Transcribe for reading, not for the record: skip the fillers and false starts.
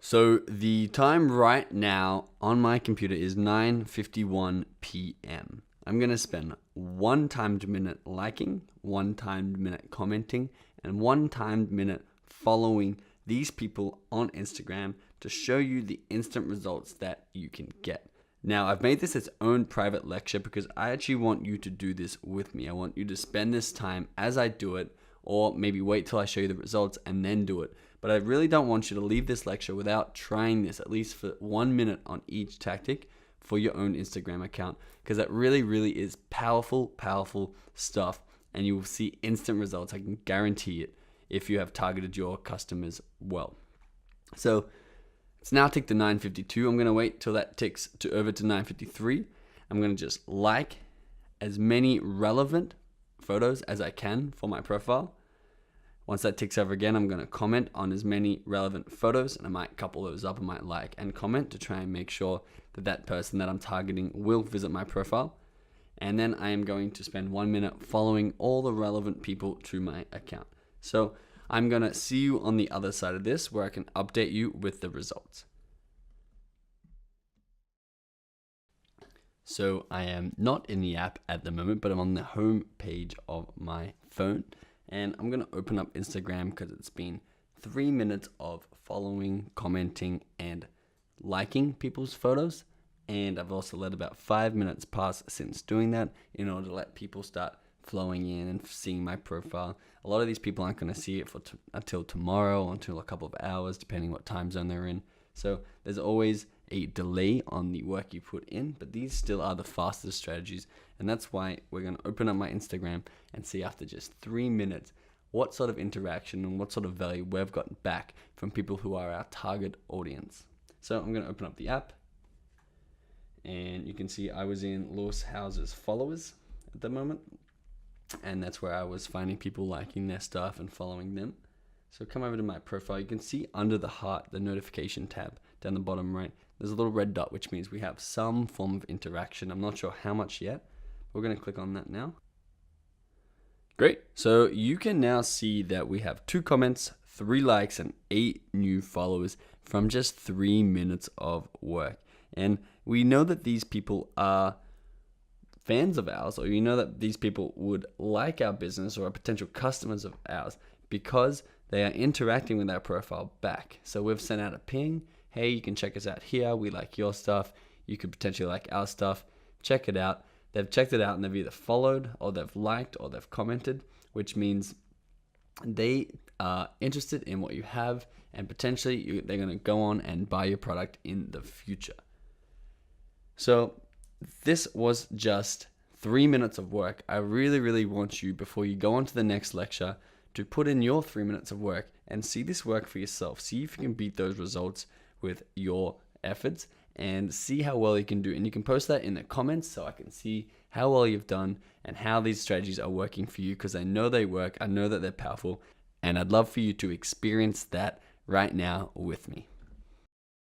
So the time right now on my computer is 9:51 p.m. I'm going to spend one timed minute liking, one timed minute commenting, and one timed minute following these people on Instagram to show you the instant results that you can get. Now, I've made this its own private lecture because I actually want you to do this with me. I want you to spend this time as I do it, or maybe wait till I show you the results and then do it. But I really don't want you to leave this lecture without trying this at least for 1 minute on each tactic for your own Instagram account, because that really, really is powerful stuff, and you will see instant results. I can guarantee it if you have targeted your customers well. So it's now ticked to 9:52. I'm going to wait till that ticks to over to 9:53. I'm going to just like as many relevant photos as I can for my profile. Once that ticks over again, I'm going to comment on as many relevant photos, and I might couple those up. I might like and comment to try and make sure that that person that I'm targeting will visit my profile. And then I am going to spend 1 minute following all the relevant people to my account. So I'm going to see you on the other side of this, where I can update you with the results. So I am not in the app at the moment, but I'm on the home page of my phone. And I'm going to open up Instagram because it's been 3 minutes of following, commenting, and liking people's photos. And I've also let about 5 minutes pass since doing that in order to let people start flowing in and seeing my profile. A lot of these people aren't going to see it until tomorrow or until a couple of hours, depending what time zone they're in. So there's always a delay on the work you put in, but these still are the fastest strategies. And that's why we're going to open up my Instagram and see after just 3 minutes what sort of interaction and what sort of value we've gotten back from people who are our target audience. So I'm going to open up the app, and you can see I was in Lewis House's followers at the moment, and that's where I was finding people liking their stuff and following them. So come over to my profile. You can see under the heart, the notification tab down the bottom right, there's a little red dot, which means we have some form of interaction. I'm not sure how much yet. We're going to click on that now. Great. So you can now see that we have 2 comments, 3 likes, and 8 new followers from just 3 minutes of work. And we know that these people are fans of ours, or you know that these people would like our business or are potential customers of ours because they are interacting with our profile back. So we've sent out a ping. Hey, you can check us out here. We like your stuff. You could potentially like our stuff. Check it out. They've checked it out and they've either followed or they've liked or they've commented, which means they are interested in what you have, and potentially they're going to go on and buy your product in the future. So this was just 3 minutes of work. I really, really want you, before you go on to the next lecture, to put in your 3 minutes of work and see this work for yourself. See if you can beat those results with your efforts and see how well you can do. And you can post that in the comments so I can see how well you've done and how these strategies are working for you, because I know they work. I know that they're powerful, and I'd love for you to experience that right now with me.